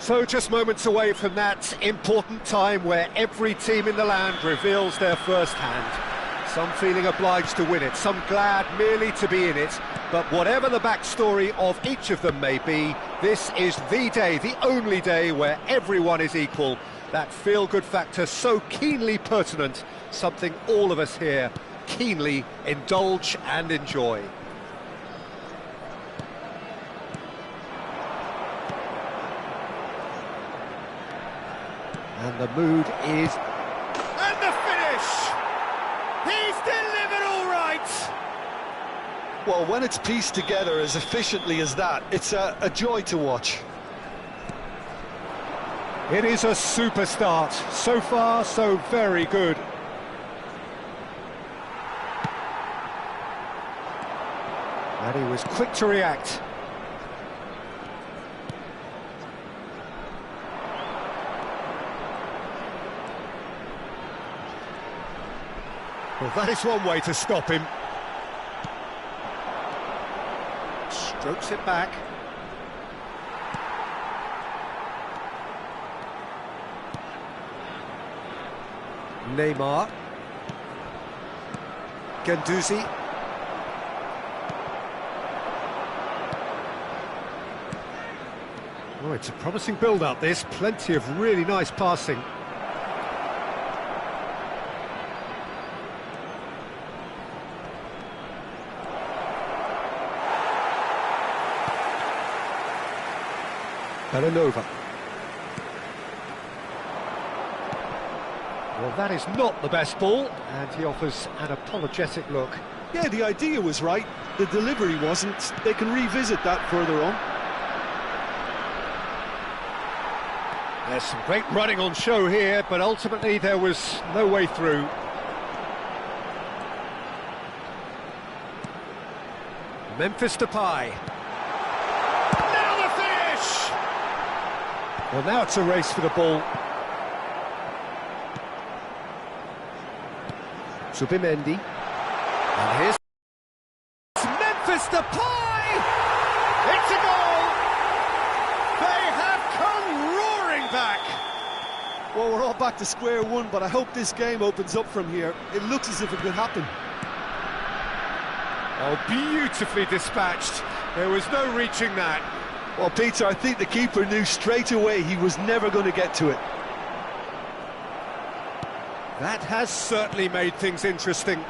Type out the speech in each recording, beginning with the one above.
So just moments away from that important time where every team in the land reveals their first hand. Some feeling obliged to win it, some glad merely to be in it. But whatever the backstory of each of them may be, this is the day, the only day where everyone is equal. That feel-good factor so keenly pertinent, something all of us here keenly indulge and enjoy. And the mood is... And the finish! He's delivered all right! Well, when it's pieced together as efficiently as that, it's a joy to watch. It is a super start. So far, so very good. And he was quick to react. Well, that is one way to stop him. Strokes it back. Neymar. Guendouzi. Oh, it's a promising build-up, this. Plenty of really nice passing. Belanova. Well, that is not the best ball, and he offers an apologetic look. Yeah, the idea was right, the delivery wasn't. They can revisit that further on. There's some great running on show here, but ultimately there was no way through. Memphis Depay. Now the finish! Well, now it's a race for the ball. Zubimendi. And here's Memphis Depay! It's a goal! They have come roaring back! Well, we're all back to square one, but I hope this game opens up from here. It looks as if it could happen. Oh, beautifully dispatched. There was no reaching that. Well, Peter, I think the keeper knew straight away he was never going to get to it. That has certainly made things interesting.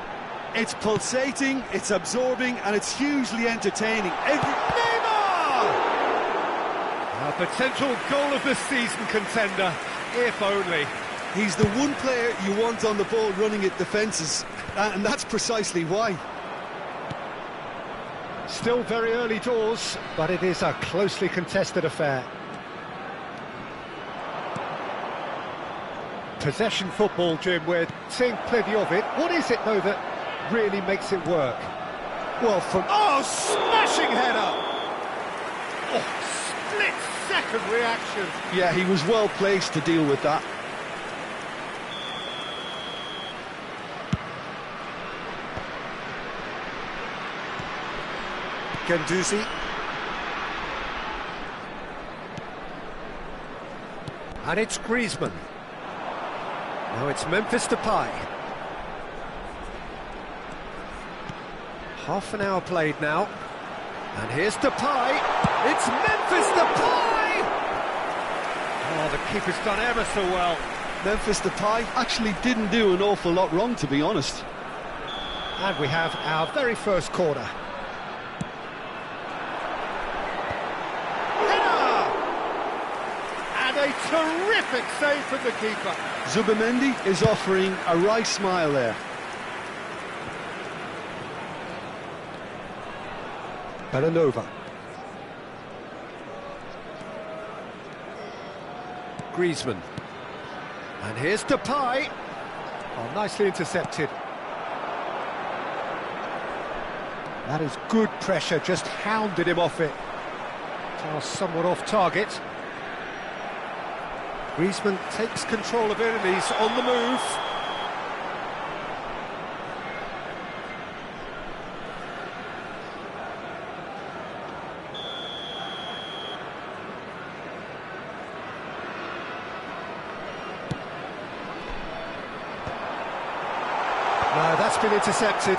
It's pulsating, it's absorbing, and it's hugely entertaining. Neymar! A potential goal of the season contender, if only. He's the one player you want on the ball running at defences, and that's precisely why. Still very early doors, but it is a closely contested affair. Possession football, Jim, we're seeing plenty of it. What is it, though, that really makes it work? Well, from... Oh, smashing header! Oh, split-second reaction. Yeah, he was well placed to deal with that. Guendouzi. And it's Griezmann. Now it's Memphis Depay. Half an hour played now. And here's Depay. It's Memphis Depay! Oh, the keeper's done ever so well. Memphis Depay actually didn't do an awful lot wrong, to be honest. And we have our very first corner. A terrific save from the keeper. Zubimendi is offering a wry smile there. Belanova. Griezmann. And here's Depay. Oh, nicely intercepted. That is good pressure, just hounded him off it. Pass somewhat off target. Griezmann takes control of it and he's on the move. No, that's been intercepted.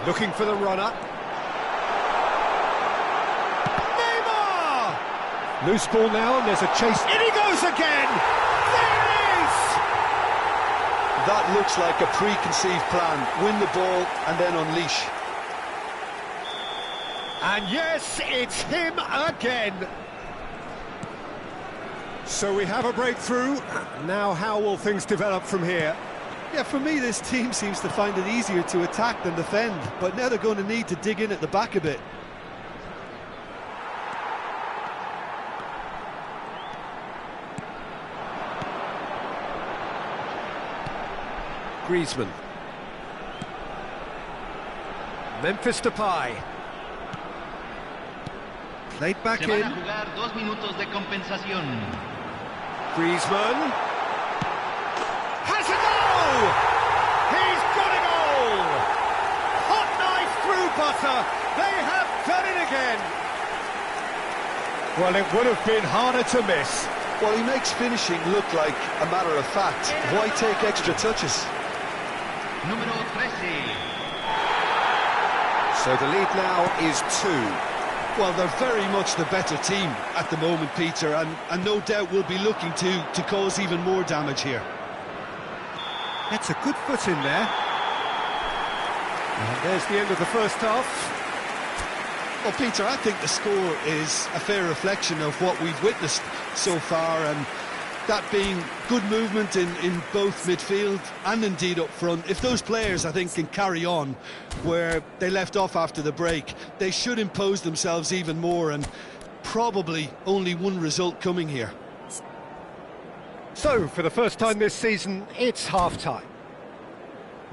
Looking for the runner. Neymar! Loose ball now, and there's a chase. In he goes again! There it is! That looks like a preconceived plan. Win the ball and then unleash. And yes, it's him again. So we have a breakthrough. Now how will things develop from here? Yeah, for me, this team seems to find it easier to attack than defend, but now they're going to need to dig in at the back a bit. Griezmann. Memphis Depay. Played back in. Jugar 2 minutos de compensación. Griezmann. Has a goal! He's got a goal! Hot knife through butter. They have done it again. Well, it would have been harder to miss. Well, he makes finishing look like a matter of fact. Why take extra touches? Número 13. So the lead now is 2. Well, they're very much the better team at the moment, Peter, and no doubt will be looking to cause even more damage here. That's a good foot in there. And there's the end of the first half. Well, Peter, I think the score is a fair reflection of what we've witnessed so far, and that being good movement in both midfield and indeed up front. If those players, I think, can carry on where they left off after the break, they should impose themselves even more, and probably only one result coming here. So, for the first time this season, it's half-time.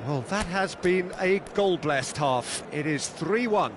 Well, that has been a goal-blessed half. It is 3-1.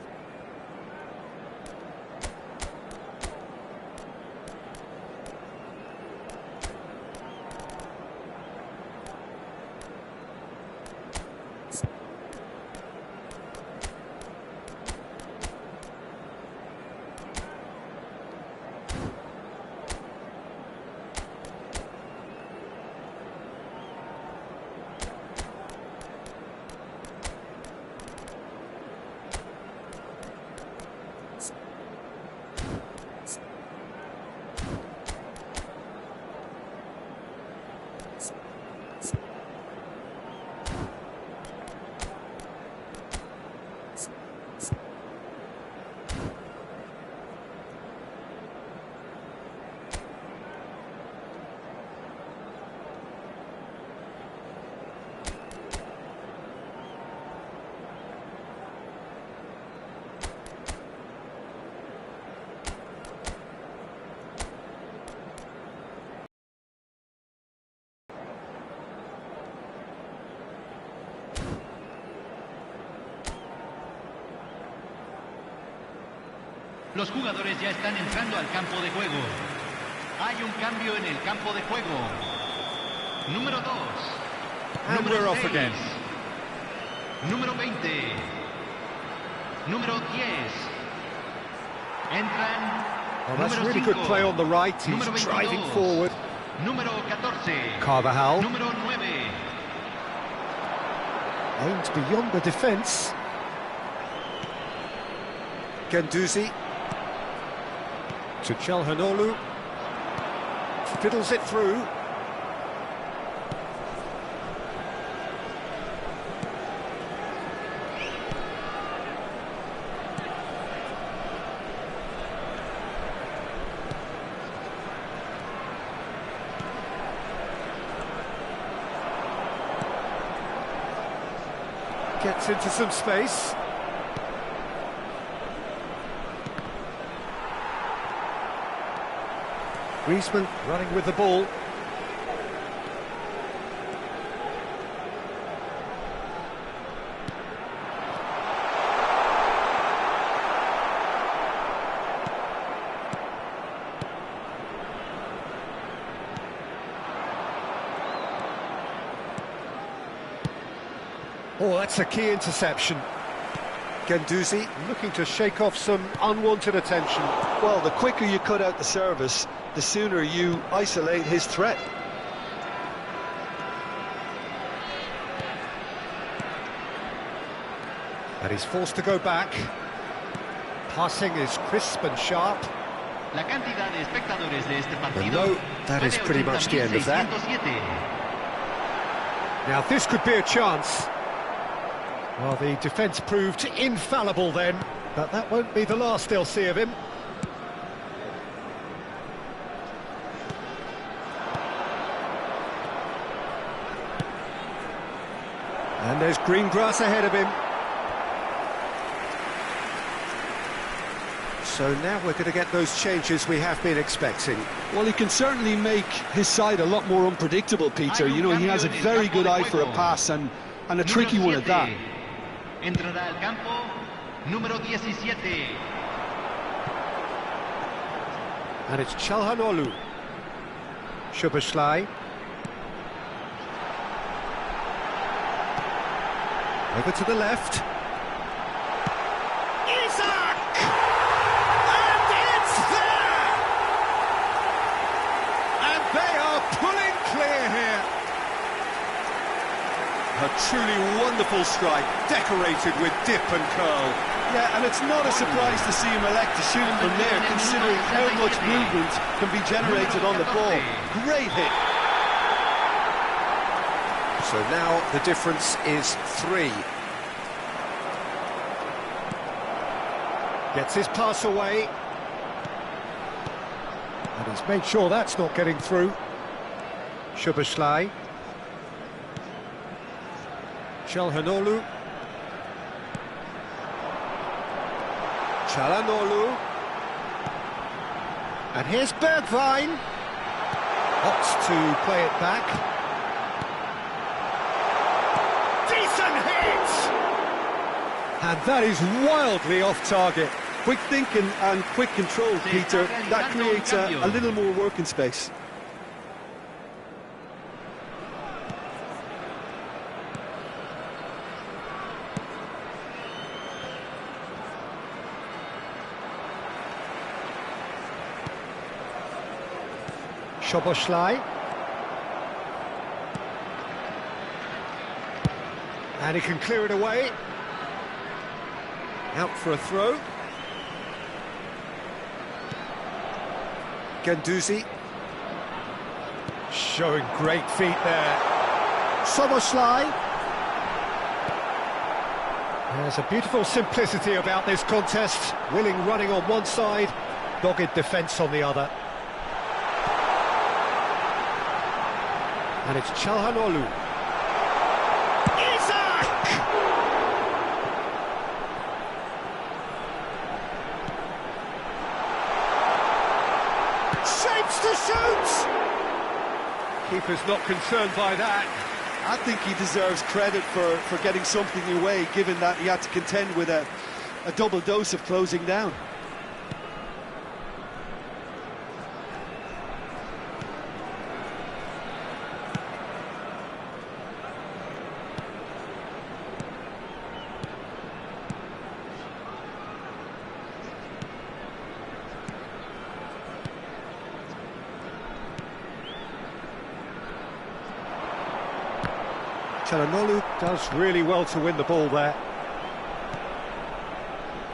Los jugadores ya están entrando al campo de juego. Hay un cambio en el campo de juego. Número 2. And we're off again. Número 20. Número 10. Entran. Well, that's Número really 5. good play on the right. He's Número 22. driving forward. Número 14. Carvajal. Número 9. Aimed beyond the defence. Guendouzi. To Çalhanoğlu. Fiddles it through. Gets into some space. Griezmann running with the ball. Oh, that's a key interception. Guendouzi looking to shake off some unwanted attention. Well, the quicker you cut out the service, the sooner you isolate his threat. And he's forced to go back. Passing is crisp and sharp. La cantidad de espectadores de este partido. No, that is pretty much the end of that. Now this could be a chance. Well, the defence proved infallible then, but that won't be the last they'll see of him. And there's green grass ahead of him. So now we're going to get those changes we have been expecting. Well, he can certainly make his side a lot more unpredictable, Peter. You know, he has a very good eye for a pass and a tricky one at that. Entrará al campo número 17. And it's Çalhanoğlu. Szoboszlai. Over to the left. Isak! And it's there! And they are pulling clear here. A truly wonderful strike, decorated with dip and curl. Yeah, and it's not a surprise to see him elect to shoot from there, considering how much movement can be generated on the ball. Great hit. So now the difference is 3. Gets his pass away. And he's made sure that's not getting through. Szoboszlai. Çalhanoğlu. Çalhanoğlu. And here's Bergwijn. Opts to play it back. Decent hit! And that is wildly off target. Quick thinking and quick control, Peter. That creates a little more working space. Szoboszlai. And he can clear it away. Out for a throw. Guendouzi. Showing great feet there. Szoboszlai. There's a beautiful simplicity about this contest. Willing running on one side, dogged defence on the other. And it's Çalhanoğlu. Isak! Shapes to shoot! Keeper's not concerned by that. I think he deserves credit for getting something away, given that he had to contend with a double dose of closing down. Çalhanoğlu does really well to win the ball there.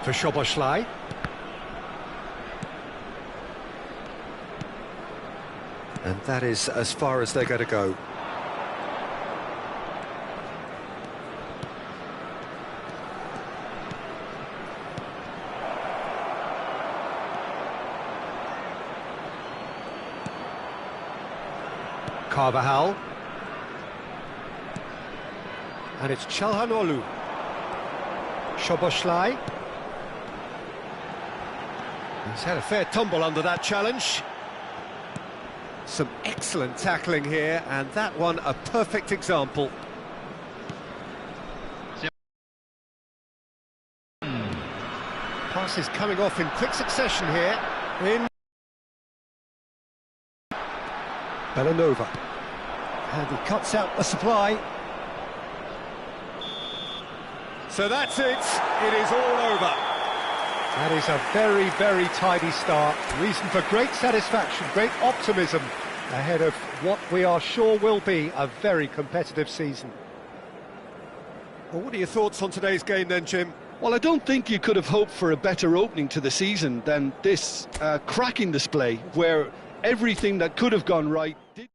For Szoboszlai. And that is as far as they're going to go. Carvajal. And it's Çalhanoğlu. Szoboszlai. He's had a fair tumble under that challenge. Some excellent tackling here, and that one a perfect example. Passes coming off in quick succession here. In Belanova. And he cuts out the supply. So that's it. It is all over. That is a very, very tidy start. Reason for great satisfaction, great optimism ahead of what we are sure will be a very competitive season. Well, what are your thoughts on today's game then, Jim? Well, I don't think you could have hoped for a better opening to the season than this cracking display where everything that could have gone right did.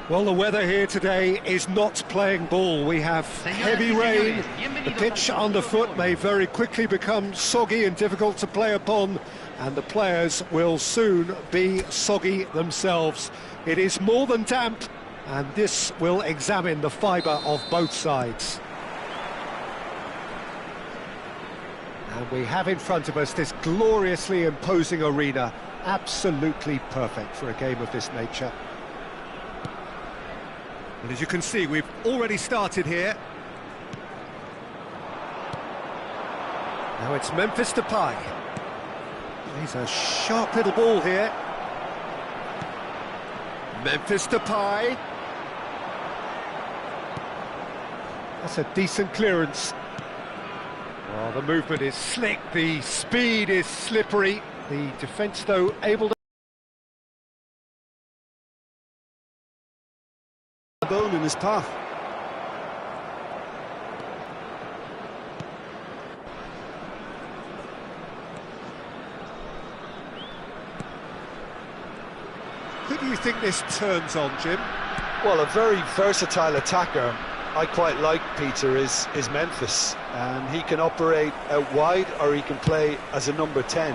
Well, the weather here today is not playing ball. We have heavy rain. The pitch underfoot may very quickly become soggy and difficult to play upon, and the players will soon be soggy themselves. It is more than damp, and this will examine the fibre of both sides. And we have in front of us this gloriously imposing arena, absolutely perfect for a game of this nature. And as you can see, we've already started here. Now it's Memphis Depay. He's a sharp little ball here. Memphis Depay. That's a decent clearance. Well, the movement is slick, the speed is slippery. The defence, though, able to... bone in his path. Who do you think this turns on, Jim? Well, a very versatile attacker I quite like, Peter, is Memphis. He can operate out wide or he can play as a number 10.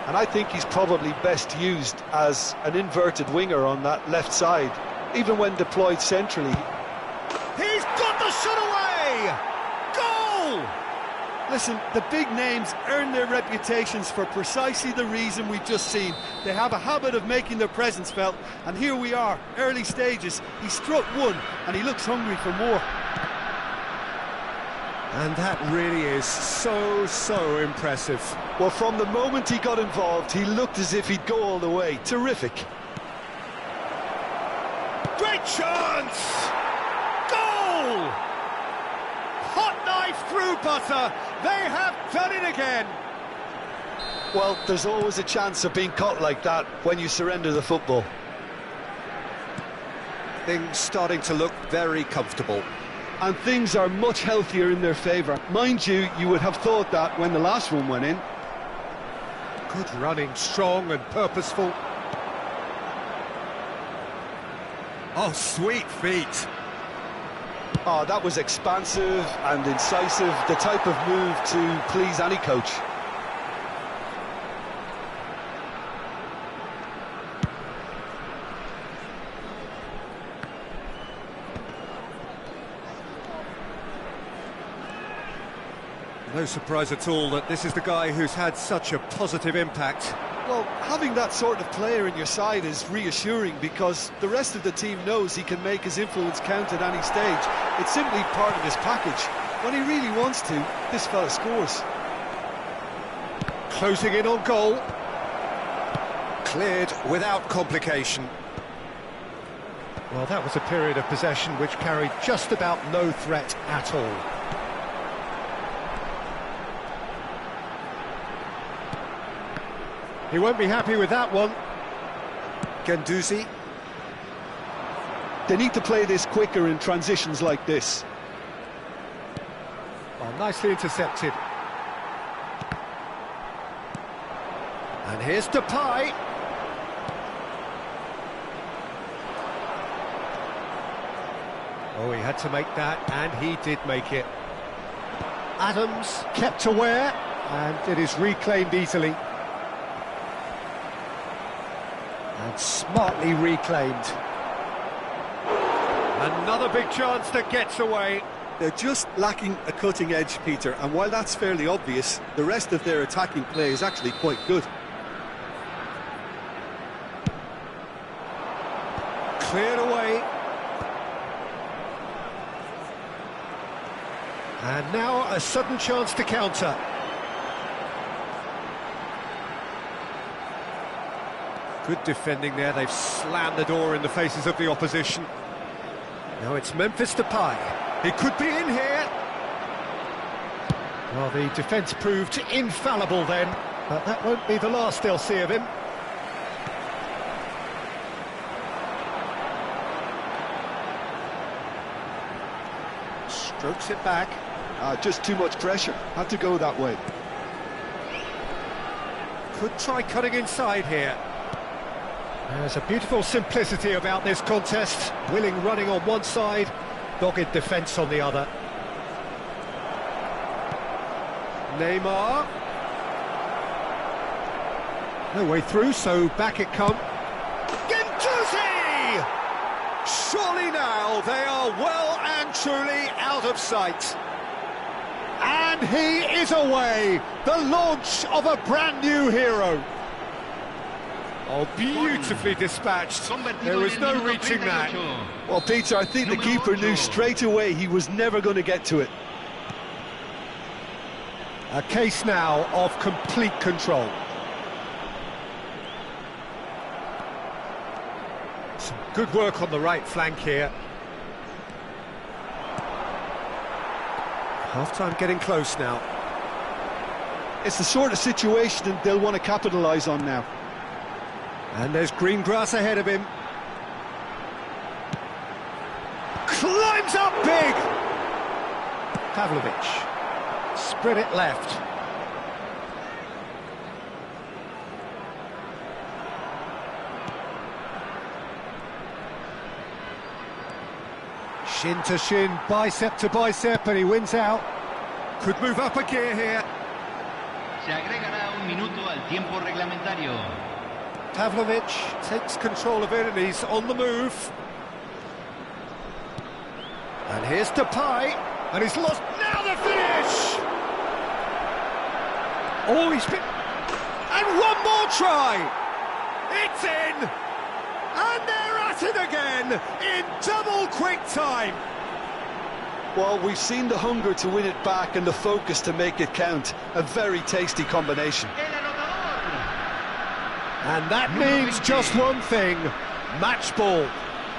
And I think he's probably best used as an inverted winger on that left side, even when deployed centrally. He's got the shot away! Goal! Listen, the big names earn their reputations for precisely the reason we've just seen. They have a habit of making their presence felt, and here we are, early stages. He struck one, and he looks hungry for more. And that really is so impressive. Well, from the moment he got involved, he looked as if he'd go all the way. Terrific. Great chance! Goal! Hot knife through butter. They have done it again. Well, there's always a chance of being caught like that when you surrender the football. Things starting to look very comfortable. And things are much healthier in their favour. Mind you, you would have thought that when the last one went in. Good running, strong and purposeful. Oh, sweet feet. Oh, that was expansive and incisive, the type of move to please any coach. No surprise at all that this is the guy who's had such a positive impact. Well, having that sort of player in your side is reassuring because the rest of the team knows he can make his influence count at any stage. It's simply part of his package. When he really wants to, this fella scores. Closing in on goal. Cleared without complication. Well, that was a period of possession which carried just about no threat at all. He won't be happy with that one. Guendouzi. They need to play this quicker in transitions like this. Oh, nicely intercepted. And here's Depay. Oh, he had to make that, and he did make it. Adams kept aware, and it is reclaimed easily. And smartly reclaimed. Another big chance that gets away. They're just lacking a cutting edge, Peter, and while that's fairly obvious, the rest of their attacking play is actually quite good. Cleared away. And now a sudden chance to counter. Good defending there, they've slammed the door in the faces of the opposition. Now it's Memphis Depay. He could be in here. Well, the defence proved infallible then, but that won't be the last they'll see of him. Strokes it back. Just too much pressure. Had to go that way. Could try cutting inside here. There's a beautiful simplicity about this contest. Willing running on one side, dogged defence on the other. Neymar. No way through, so back it comes. Guendouzi! Surely now they are well and truly out of sight. And he is away. The launch of a brand new hero. Oh, beautifully dispatched. There was no reaching that. Well, Peter, I think the keeper knew straight away he was never going to get to it. A case now of complete control. Some good work on the right flank here. Half-time getting close now. It's the sort of situation they'll want to capitalise on now. And there's green grass ahead of him. Climbs up big! Pavlovic. Spread it left. Shin to shin, bicep to bicep, and he wins out. Could move up a gear here. Se agregará un minuto al tiempo reglamentario. Pavlovic takes control of it and he's on the move. And here's Depay, and he's lost. Now the finish! Oh, he's been... And one more try! It's in! And they're at it again, in double quick time! Well, we've seen the hunger to win it back and the focus to make it count. A very tasty combination. And that means just one thing, match ball.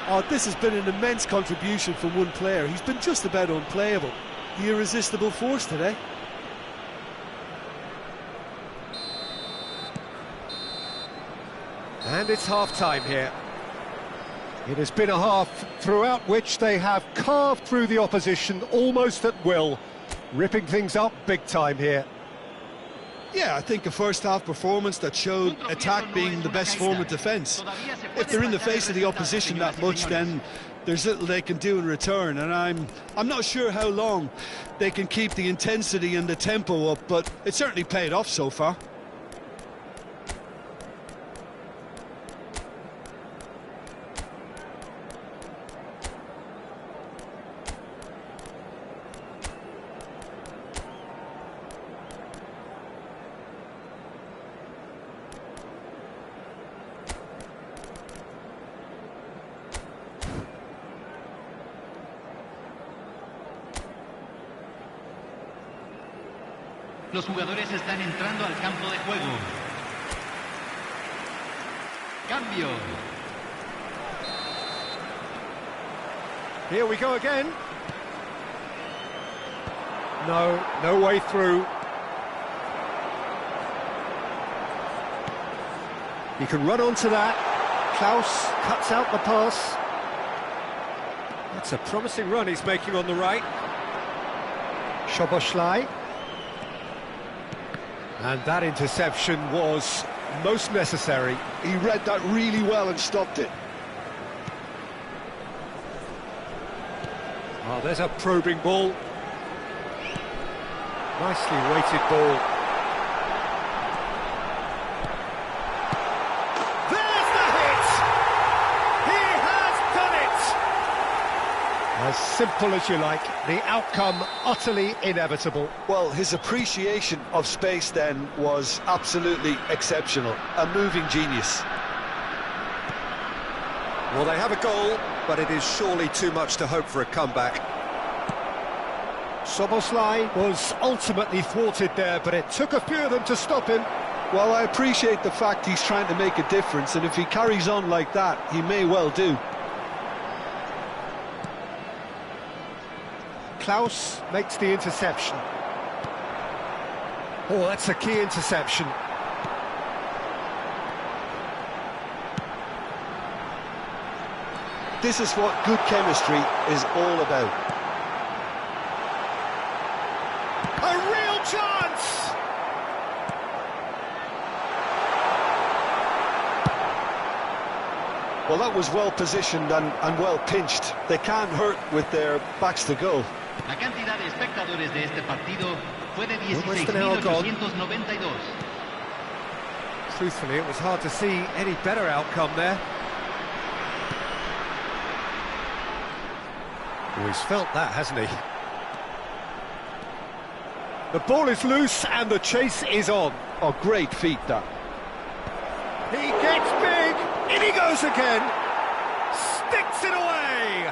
Oh, this has been an immense contribution from one player. He's been just about unplayable. The irresistible force today. And it's half-time here. It has been a half throughout which they have carved through the opposition almost at will, ripping things up big time here. Yeah, I think a first-half performance that showed attack being the best form of defence. If they're in the face of the opposition that much, then there's little they can do in return, and I'm not sure how long they can keep the intensity and the tempo up, but it certainly paid off so far. Los jugadores están entrando al campo de juego. Cambio. Here we go again. No way through. He can run onto that. Klaus cuts out the pass. That's a promising run he's making on the right. Szoboszlai. And that interception was most necessary. He read that really well and stopped it. Oh, there's a probing ball. Nicely weighted ball. There's the hit! He has done it! As simple as you like, the outcome utterly inevitable. Well, his appreciation of space then was absolutely exceptional. A moving genius. Well, they have a goal, but it is surely too much to hope for a comeback. Szoboszlai was ultimately thwarted there, but it took a few of them to stop him. Well, I appreciate the fact he's trying to make a difference, and if he carries on like that, he may well do. Klaus makes the interception. Oh, that's a key interception. This is what good chemistry is all about. A real chance! Well, that was well positioned and well pinched. They can't hurt with their backs to goal. La cantidad de espectadores de este partido fue de Almost an hour gone. 16.892. Truthfully, it was hard to see any better outcome there. Oh, he's felt that, hasn't he? The ball is loose and the chase is on. Oh, great feat, that. He gets big, in he goes again, sticks it away.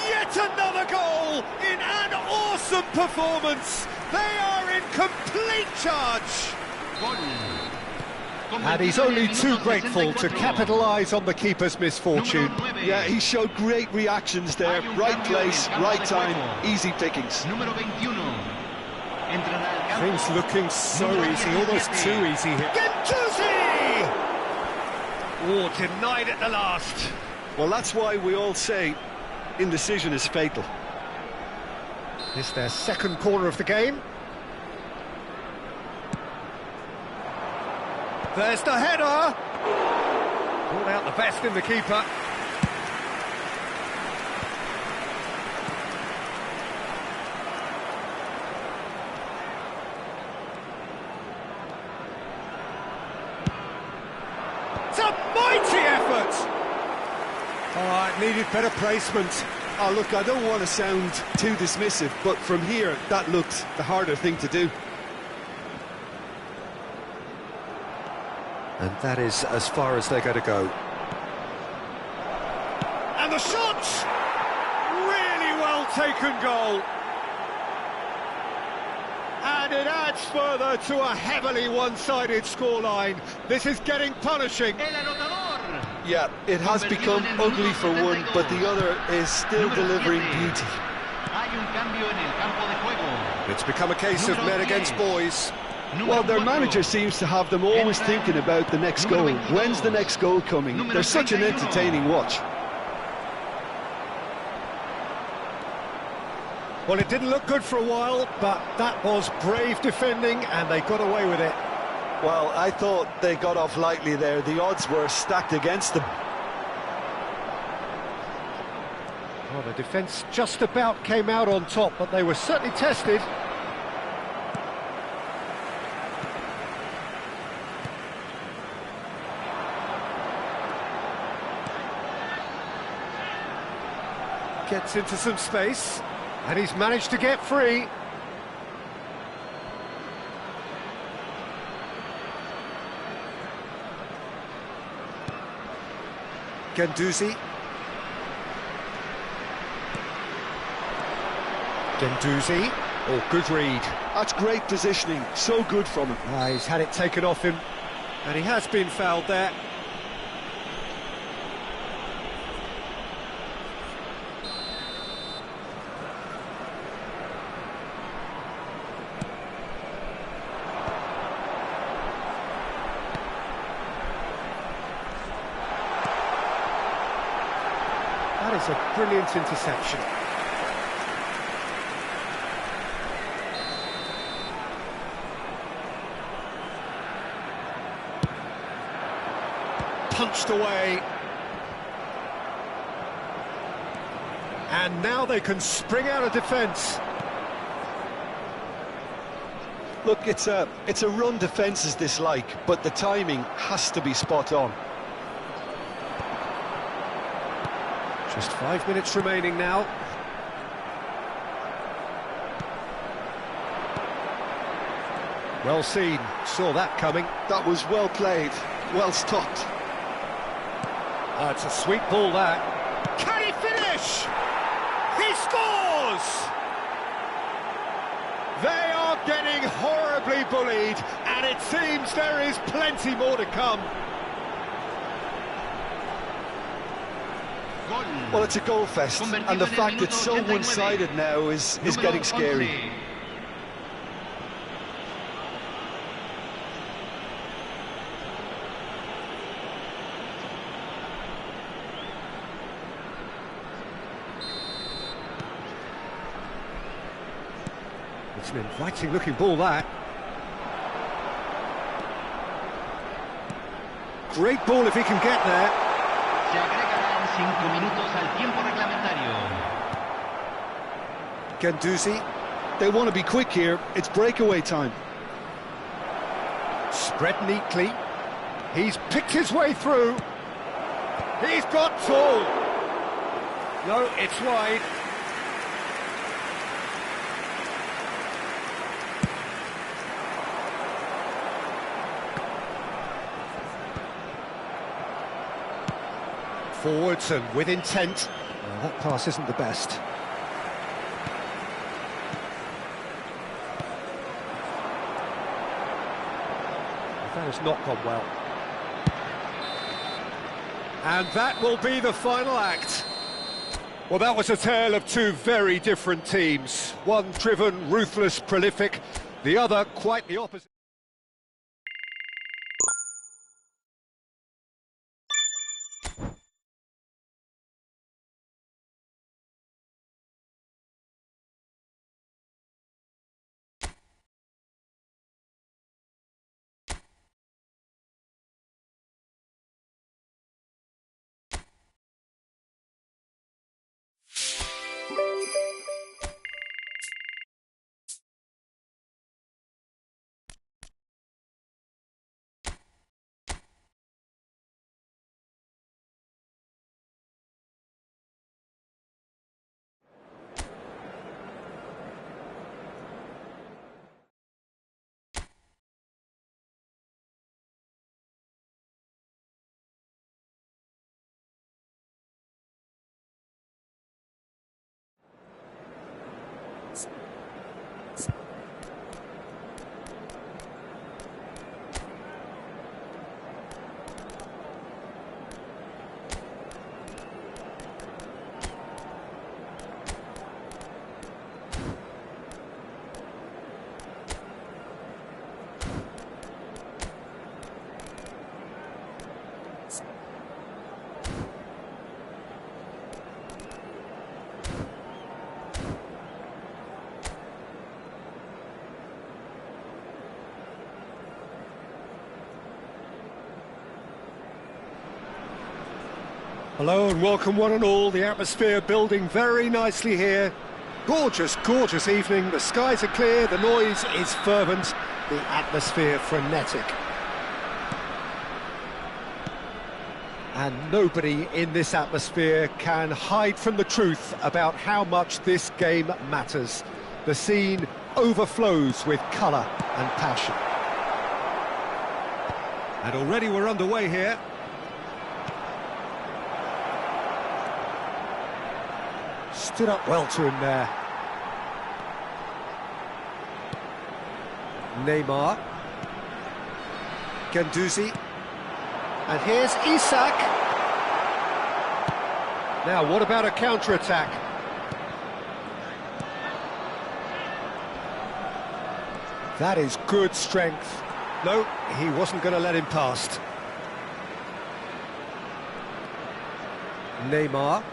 Yet another goal in an awesome performance. They are in complete charge. Gol. And he's only too grateful to capitalise on the keeper's misfortune. Yeah, he showed great reactions there. Right place, right time, easy pickings. Número 21. Entrará al campo. Things looking so easy, almost too easy here. Gendouzi! Oh, denied at the last. Well, that's why we all say indecision is fatal. It's their second corner of the game. There's the header. Brought out the best in the keeper. Mighty effort! Oh, it needed better placement. Oh, look, I don't want to sound too dismissive, but from here, that looked the harder thing to do. And that is as far as they're going to go. And the shot! Really well taken goal. And it adds further to a heavily one-sided scoreline. This is getting punishing. Yeah, it has become ugly for one, but the other is still delivering beauty. It's become a case of men against boys. Well, their manager seems to have them always thinking about the next goal. When's the next goal coming? They're such an entertaining watch. Well, it didn't look good for a while, but that was brave defending, and they got away with it. Well, I thought they got off lightly there. The odds were stacked against them. Well, the defence just about came out on top, but they were certainly tested. Gets into some space, and he's managed to get free. Guendouzi. Oh, good read. That's great positioning, so good from him. He's had it taken off him, and he has been fouled there. That is a brilliant interception. Punched away. And now they can spring out of defence. Look, it's a run defence's dislike, but the timing has to be spot on. Just 5 minutes remaining now. Well seen, saw that coming. That was well played, well stopped. It's a sweet ball, that. Can he finish? He scores! They are getting horribly bullied, and it seems there is plenty more to come. Well, it's a goal fest, and the fact it's so one-sided now is getting scary. It's an inviting-looking ball, that. Great ball if he can get there. 5 minutos al tiempo reglamentario. Guendouzi. They want to be quick here. It's breakaway time. Spread neatly. He's picked his way through. He's got tall. No, it's wide. Forwards and with intent. Well, that pass isn't the best. That has not gone well. And that will be the final act. Well, that was a tale of two very different teams. One driven, ruthless, prolific. The other quite the opposite. Hello and welcome one and all. The atmosphere building very nicely here. Gorgeous, gorgeous evening. The skies are clear, the noise is fervent, the atmosphere frenetic. And nobody in this atmosphere can hide from the truth about how much this game matters. The scene overflows with colour and passion. And already we're underway here. Stood up well to him there. Neymar. Guendouzi. And here's Isak. Now, what about a counter-attack? That is good strength. No, he wasn't going to let him past. Neymar.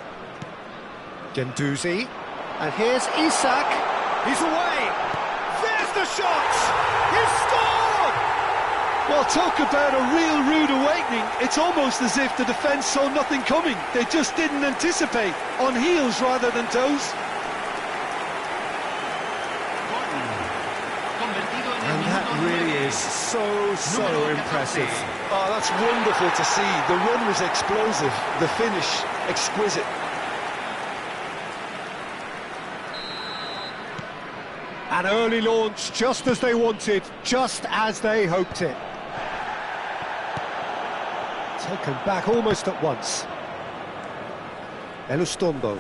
Guendouzi. And here's Isak. He's away. There's the shot. He's scored! Well, talk about a real rude awakening. It's almost as if the defence saw nothing coming. They just didn't anticipate. On heels rather than toes. And that really is so impressive. Oh, that's wonderful to see. The run was explosive. The finish, exquisite. An early launch, just as they wanted, just as they hoped it. Taken back almost at once. Elustondo.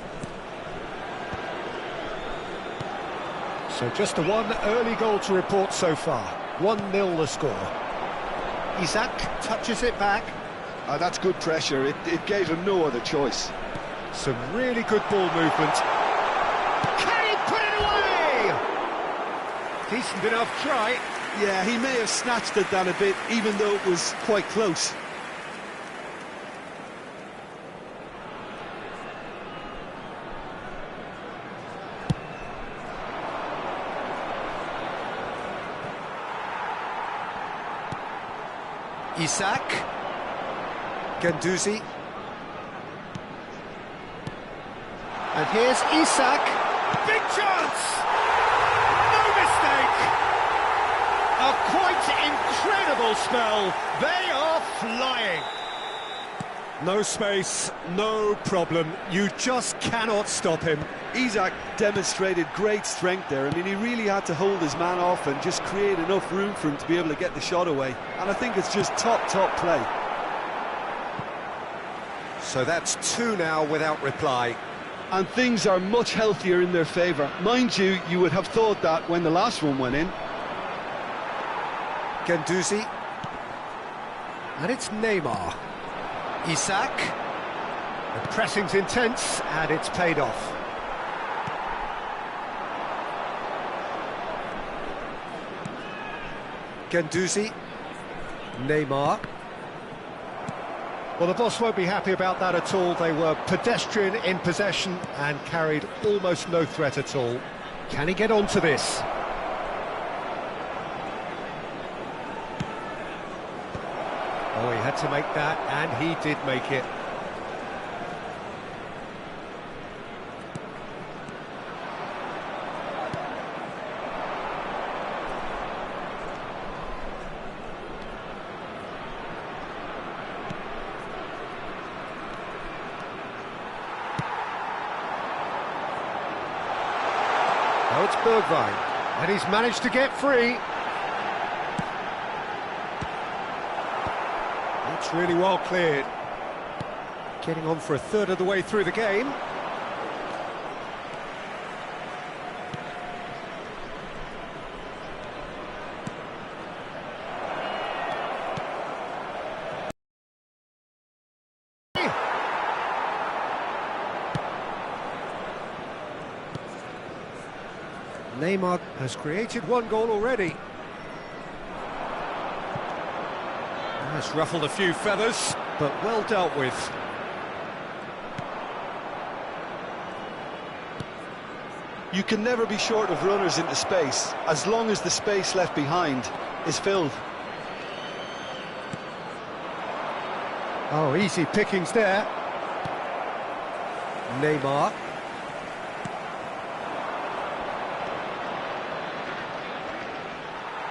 So just a one early goal to report so far. 1-0 the score. Isak touches it back. That's good pressure. It gave him no other choice. Some really good ball movement. Can he put it away? Decent enough try. Yeah, he may have snatched at that a bit, even though it was quite close. Isak. Guendouzi. And here's Isak. Big chance! No mistake! A quite incredible spell. They are flying. No space, no problem. You just cannot stop him. Isak demonstrated great strength there. I mean, he really had to hold his man off and just create enough room for him to be able to get the shot away. And I think it's just top play. So that's 2 now without reply. And things are much healthier in their favour. Mind you, you would have thought that when the last one went in. Guendouzi. And it's Neymar. Isak. The pressing's intense and it's paid off. Guendouzi. Neymar. Well, the boss won't be happy about that at all. They were pedestrian in possession and carried almost no threat at all. Can he get onto this? Oh, he had to make that, and he did make it. Now it's Bergwijn, and he's managed to get free. It's really well cleared. Getting on for a third of the way through the game. Neymar has created 1 goal already. That's ruffled a few feathers, but well dealt with. You can never be short of runners into space, as long as the space left behind is filled. Oh, easy pickings there. Neymar.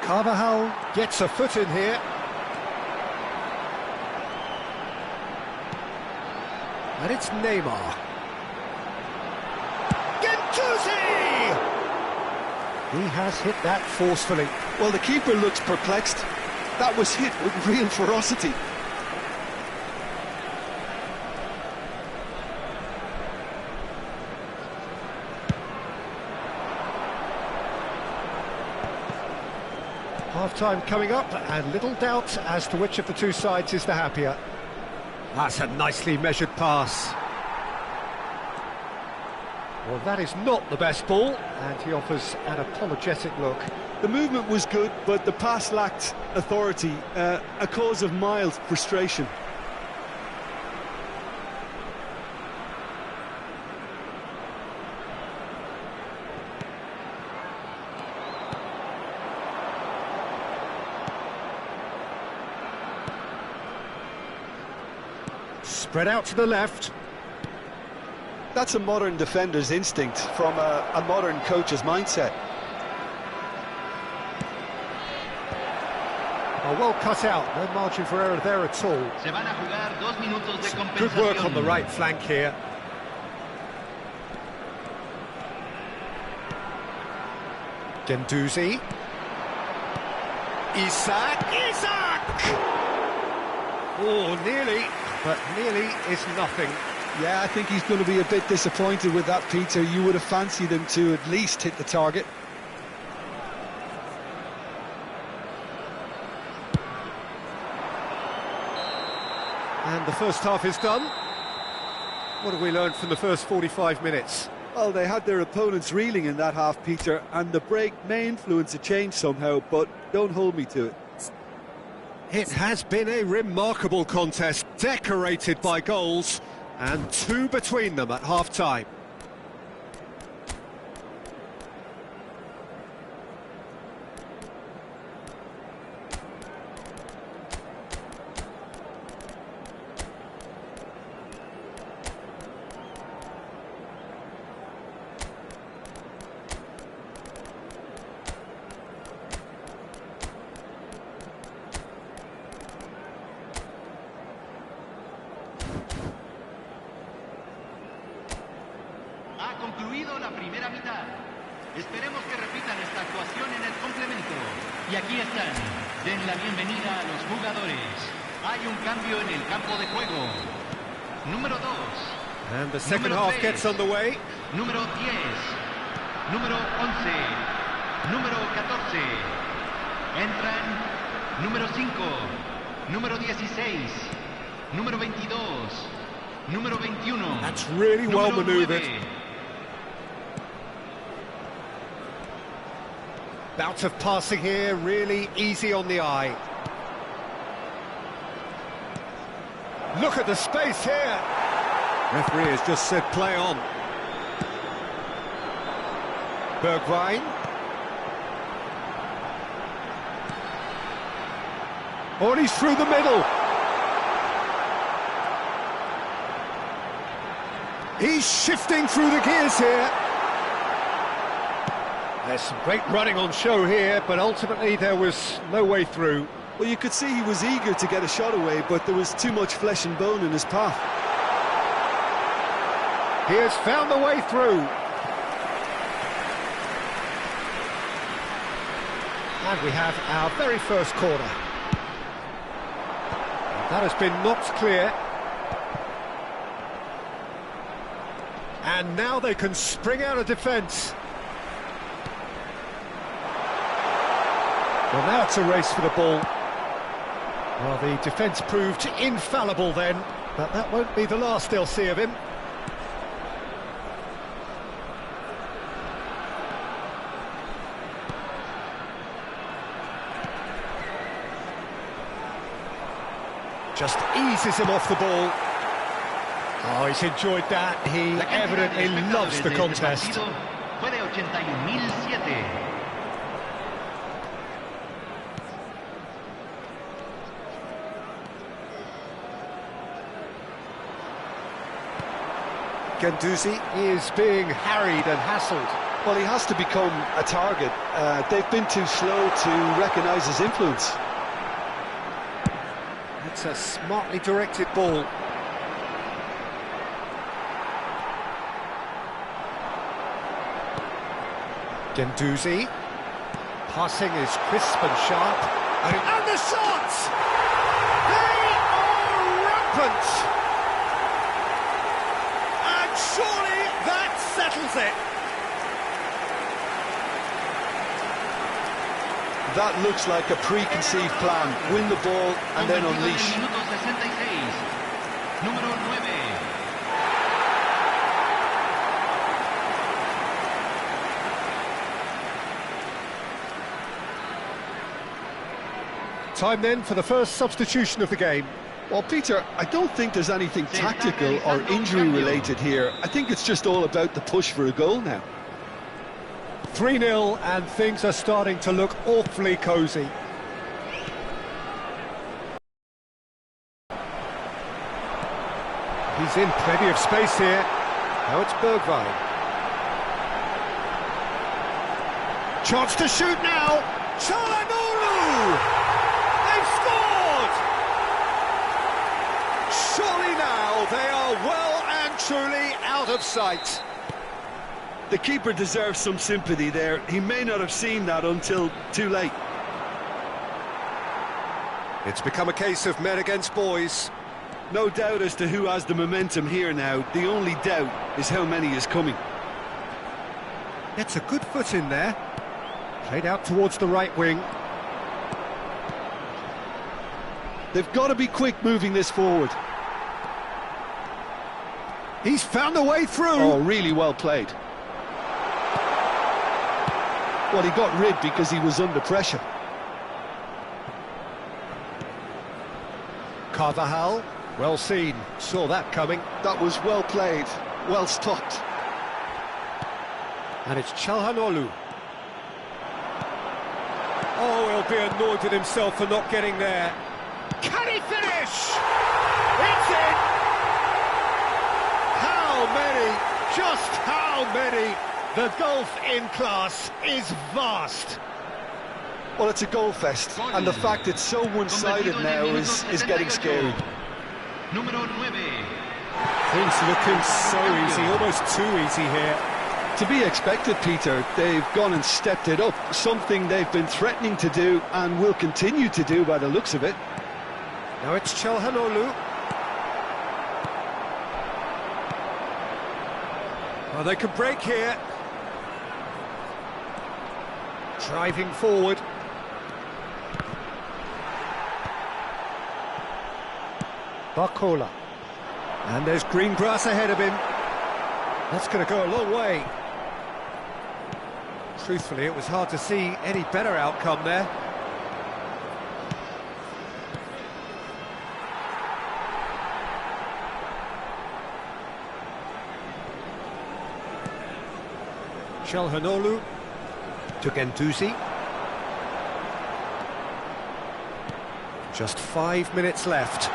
Carvajal gets a foot in here. And it's Neymar. Gendouzi! He has hit that forcefully. Well, the keeper looks perplexed. That was hit with real ferocity. Half-time coming up, and little doubt as to which of the two sides is the happier. That's a nicely measured pass. Well, that is not the best ball, and he offers an apologetic look. The movement was good, but the pass lacked authority, a cause of mild frustration. Spread out to the left. That's a modern defender's instinct from a modern coach's mindset. Oh, well cut out, no margin for error there at all. Se van a jugar 2 minutos de compensación. Good work on the right flank here. Gendouzi. Isak! Oh, nearly, but nearly is nothing. Yeah, I think he's going to be a bit disappointed with that, Peter. You would have fancied him to at least hit the target. And the first half is done. What have we learned from the first 45 minutes? Well, they had their opponents reeling in that half, Peter, and the break may influence a change somehow, but don't hold me to it. It has been a remarkable contest, decorated by goals, and 2 between them at half-time. Concluido la primera mitad. Esperemos que repitan esta actuación en el complemento. Y aquí están. Den la bienvenida a los jugadores. Hay un cambio en el campo de juego. Número 2. And the second half gets underway. Número 10. Número 11. Número 14. Entran número 5. Número 16. Número 22. Número 21. That's really well manoeuvred. Bout of passing here, really easy on the eye. Look at the space here. Referee has just said play on. Bergwijn. Oh, and he's through the middle. He's shifting through the gears here. There's some great running on show here, but ultimately there was no way through. Well, you could see he was eager to get a shot away, but there was too much flesh and bone in his path. He has found the way through. And we have our very first corner. That has been knocked clear. And now they can spring out of defence. Well, now it's a race for the ball. Well, the defence proved infallible then, but that won't be the last they'll see of him. Just eases him off the ball. Oh, he's enjoyed that. He evidently loves the contest. Fue de 81.007. Guendouzi is being harried and hassled. Well, he has to become a target. They've been too slow to recognise his influence. It's a smartly directed ball. Guendouzi. Passing is crisp and sharp. And the shots! They are rampant! And surely that settles it. That looks like a preconceived plan. Win the ball and then unleash. Número 9. Time then for the first substitution of the game. Well, Peter, I don't think there's anything tactical or injury-related here. I think it's just all about the push for a goal now. 3-0 and things are starting to look awfully cosy. He's in plenty of space here. Now it's Bergwijn. Chance to shoot now. Çalhanoğlu! They've scored! Surely now they are well and truly out of sight. The keeper deserves some sympathy there. He may not have seen that until too late. It's become a case of men against boys. No doubt as to who has the momentum here now. The only doubt is how many is coming. Gets a good foot in there. Played out towards the right wing. They've got to be quick moving this forward. He's found a way through. Oh, really well played. Well, he got rid because he was under pressure. Carvajal, well seen, saw that coming. That was well played, well stopped. And it's Çalhanoğlu. Oh, he'll be annoyed with himself for not getting there. Can he finish? It's in! How many? Just how many? The gulf in class is vast. Well, it's a goal fest, and the fact it's so one-sided now is getting scary. Número 9. Things looking so easy, almost too easy here. To be expected, Peter. They've gone and stepped it up, something they've been threatening to do and will continue to do by the looks of it. Now it's Çalhanoğlu. Well, they can break here. Driving forward. Barcola. And there's green grass ahead of him. That's going to go a long way. Truthfully, it was hard to see any better outcome there. Çalhanoğlu to Guendouzi. Just 5 minutes left.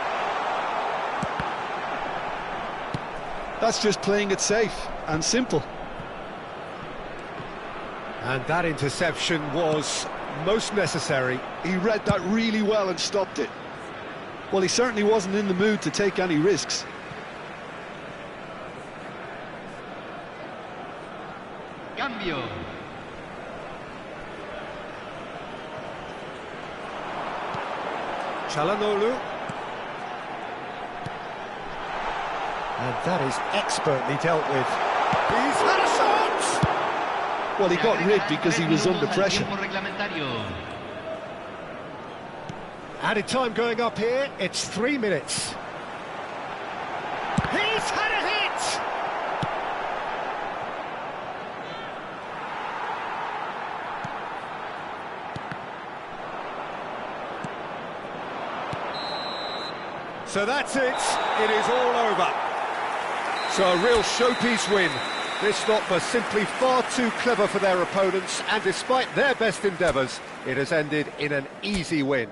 That's just playing it safe and simple. And that interception was most necessary. He read that really well and stopped it. Well, he certainly wasn't in the mood to take any risks. Cambio. Çalhanoğlu. And that is expertly dealt with. He's had a shot! Well, he got rid because he was under pressure. Added time going up here, it's 3 minutes. He's had a hit! So that's it, it is all over. So a real showpiece win. This stop was simply far too clever for their opponents, and despite their best endeavours, it has ended in an easy win.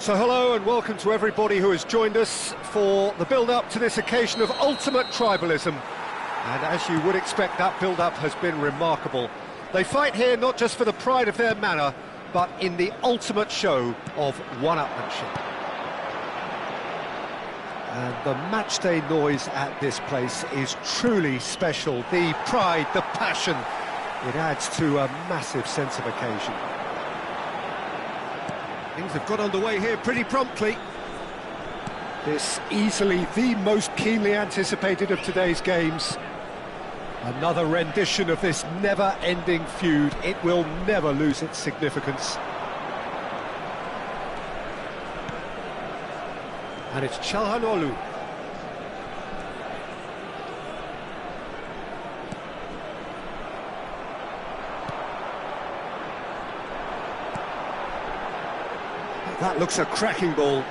So hello and welcome to everybody who has joined us for the build-up to this occasion of ultimate tribalism. And as you would expect, that build-up has been remarkable. They fight here not just for the pride of their manor, but in the ultimate show of one-upmanship. And the matchday noise at this place is truly special. The pride, the passion, it adds to a massive sense of occasion. Things have got underway here pretty promptly. This easily the most keenly anticipated of today's games. Another rendition of this never-ending feud. It will never lose its significance. And it's Çalhanoğlu. That looks a cracking ball.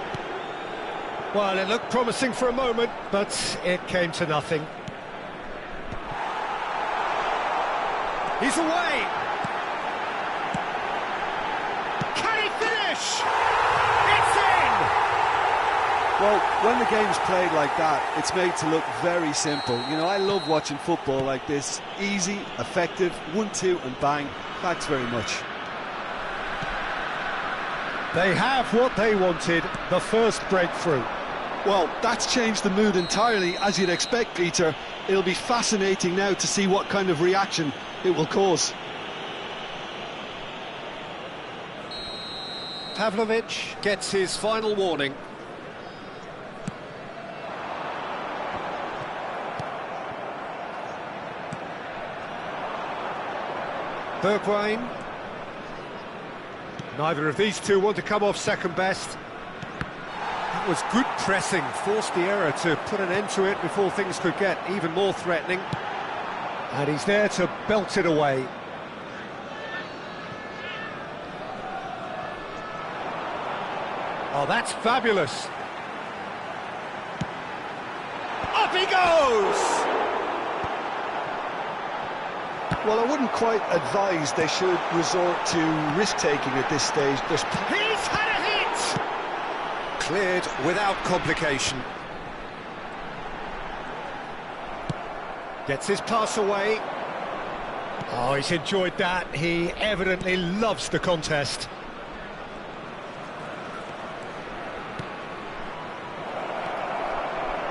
Well, it looked promising for a moment, but it came to nothing. He's away! Can he finish? It's in! Well, when the game's played like that, it's made to look very simple. You know, I love watching football like this. Easy, effective, 1-2 and bang. Thanks very much. They have what they wanted, the first breakthrough. Well, that's changed the mood entirely, as you'd expect, Peter. It'll be fascinating now to see what kind of reaction it will cause. Pavlovic gets his final warning. Bergwijn. Neither of these two want to come off second best. That was good pressing, forced the error to put an end to it before things could get even more threatening. And he's there to belt it away. Oh, that's fabulous. Up he goes! Well, I wouldn't quite advise they should resort to risk-taking at this stage. He's had a hit! Cleared without complication. Gets his pass away. Oh, he's enjoyed that. He evidently loves the contest.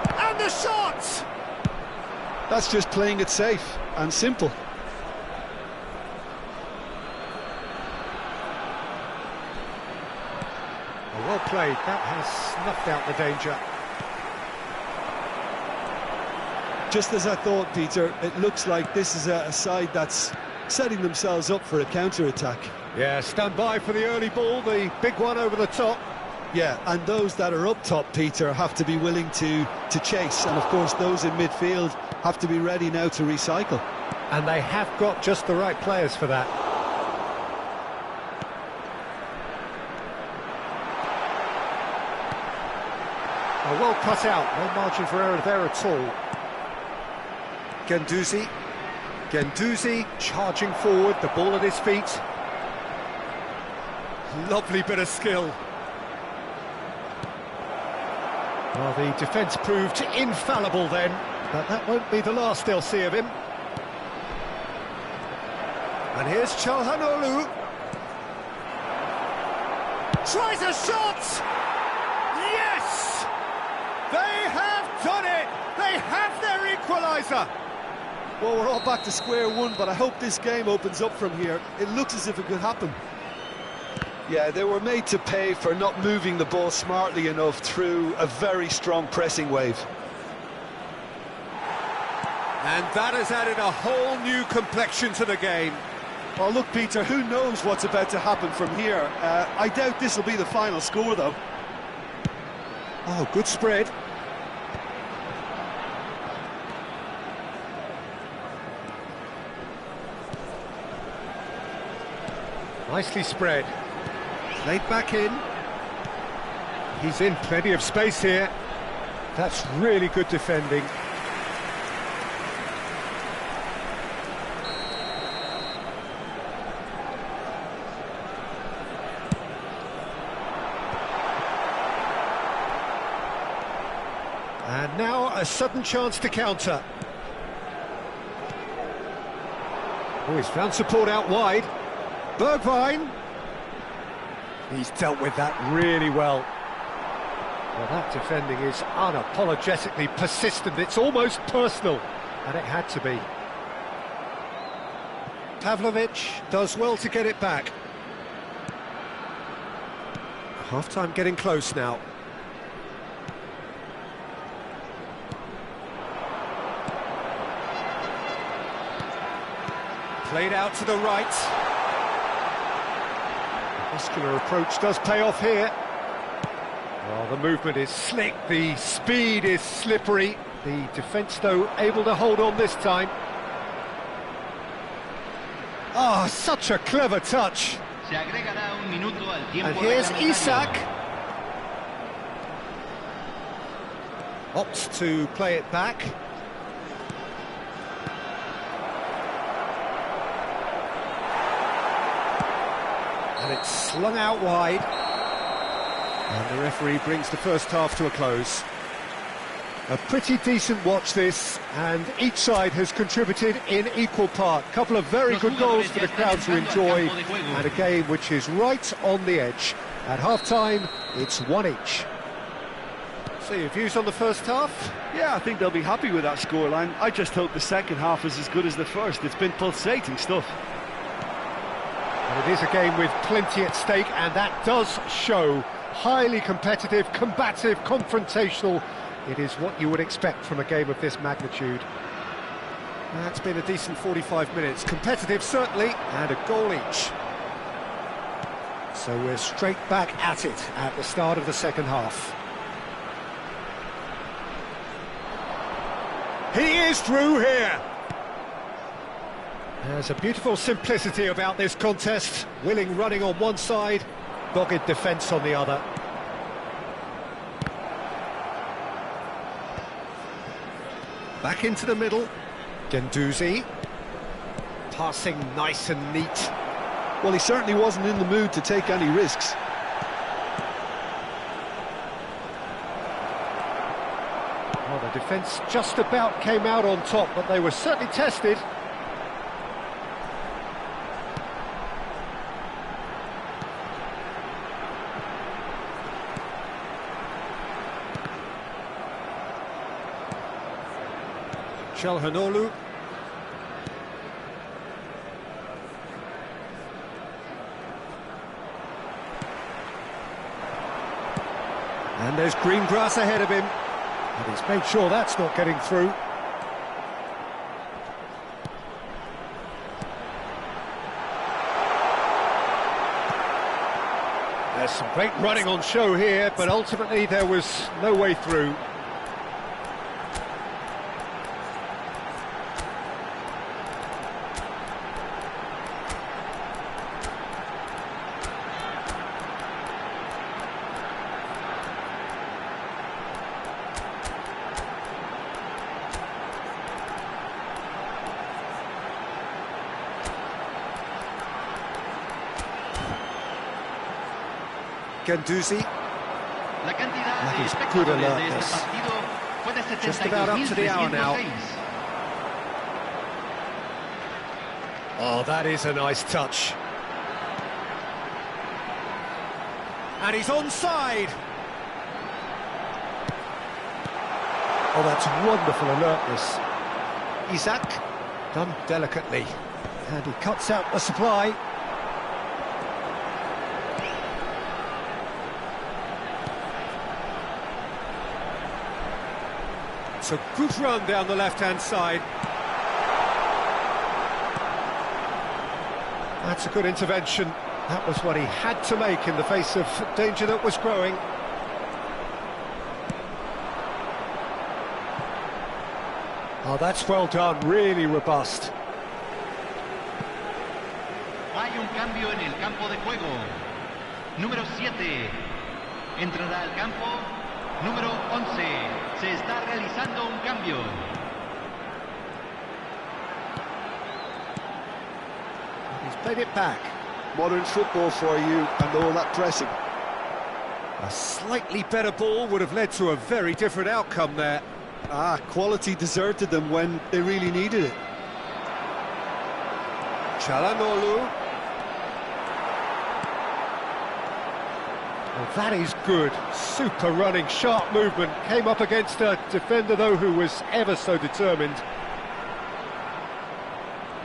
And the shot! That's just playing it safe and simple. Well played, that has snuffed out the danger. Just as I thought, Peter, it looks like this is a side that's setting themselves up for a counter-attack. Yeah, stand by for the early ball, the big one over the top. Yeah, and those that are up top, Peter, have to be willing to chase. And, of course, those in midfield have to be ready now to recycle. And they have got just the right players for that. Oh, well cut out, no margin for error there at all. Guendouzi charging forward, the ball at his feet. Lovely bit of skill. Well, the defence proved infallible then, but that won't be the last they'll see of him. And here's Çalhanoğlu. Tries a shot! Yes! They have done it! They have their equaliser! Well, we're all back to square one, but I hope this game opens up from here. It looks as if it could happen. Yeah, they were made to pay for not moving the ball smartly enough through a very strong pressing wave. And that has added a whole new complexion to the game. Well, look, Peter, who knows what's about to happen from here? I doubt this will be the final score, though. Oh, good spread. Nicely spread. Played back in. He's in plenty of space here. That's really good defending. And now a sudden chance to counter. Oh, he's found support out wide. Bergwijn. He's dealt with that really well. Well, that defending is unapologetically persistent. It's almost personal, and it had to be. Pavlovic does well to get it back. Half-time getting close now. Played out to the right. Muscular approach does pay off here. Well, the movement is slick, the speed is slippery. The defence, though, able to hold on this time. Oh, such a clever touch. And here's Isak. Opts to play it back. And it's slung out wide. And the referee brings the first half to a close. A pretty decent watch this, and each side has contributed in equal part. A couple of very good goals for the crowd to enjoy, and a game which is right on the edge. At half-time, it's one each. So your views on the first half? Yeah, I think they'll be happy with that scoreline. I just hope the second half is as good as the first. It's been pulsating stuff. And it is a game with plenty at stake, and that does show. Highly competitive, combative, confrontational. It is what you would expect from a game of this magnitude. That's been a decent 45 minutes. Competitive, certainly, and a goal each. So we're straight back at it at the start of the second half. He is through here. There's a beautiful simplicity about this contest. Willing running on one side, dogged defence on the other. Back into the middle. Guendouzi. Passing nice and neat. Well, he certainly wasn't in the mood to take any risks. Well, the defence just about came out on top, but they were certainly tested. Çalhanoğlu. And there's green grass ahead of him. And he's made sure that's not getting through. There's some great running on show here, but ultimately there was no way through. Ganduzi. That is good alertness. Just about up to the hour now. Oh, that is a nice touch. And he's onside. Oh, that's wonderful alertness. Isak, done delicately. And he cuts out the supply. It's a good run down the left-hand side. That's a good intervention. That was what he had to make in the face of danger that was growing. Oh, that's well done, really robust. Hay un cambio en el campo de juego. Número 7 entrará al campo. Número 11 se está realizando un cambio. He's played it back. Modern football for you and all that pressing. A slightly better ball would have led to a very different outcome there. Quality deserted them when they really needed it. Çalhanoğlu. Well, that is good. Super running, sharp movement. Came up against a defender, though, who was ever so determined.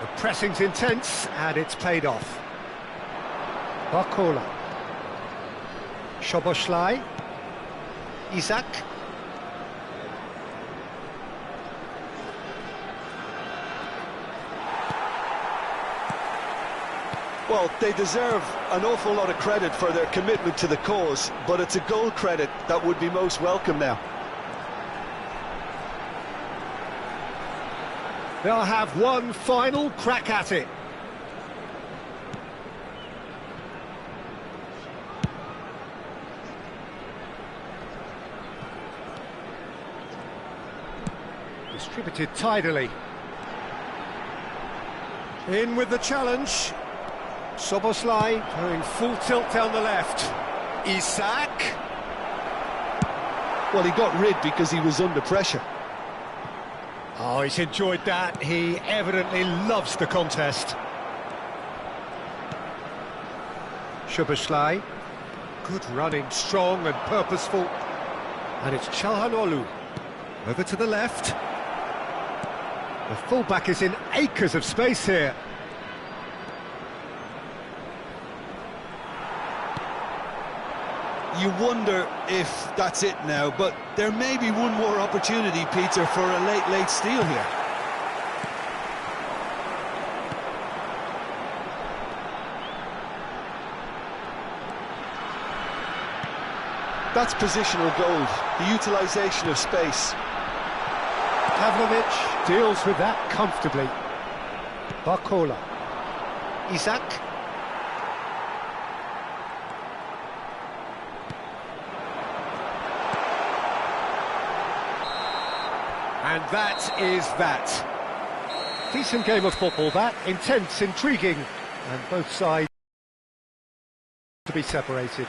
The pressing's intense, and it's paid off. Barcola. Szoboszlai. Isak. Well, they deserve an awful lot of credit for their commitment to the cause, but it's a goal credit that would be most welcome now. They'll have one final crack at it. Distributed tidily. In with the challenge. Szoboszlai going full tilt down the left. Isak. Well, he got rid because he was under pressure. Oh, he's enjoyed that. He evidently loves the contest. Szoboszlai. Good running, strong and purposeful. And it's Çalhanoğlu. Over to the left. The fullback is in acres of space here. You wonder if that's it now, but there may be one more opportunity, Peter, for a late steal here. That's positional gold, the utilisation of space. Pavlovic deals with that comfortably. Barcola. Isak. And that is that. Decent game of football, that. Intense, intriguing, and both sides to be separated.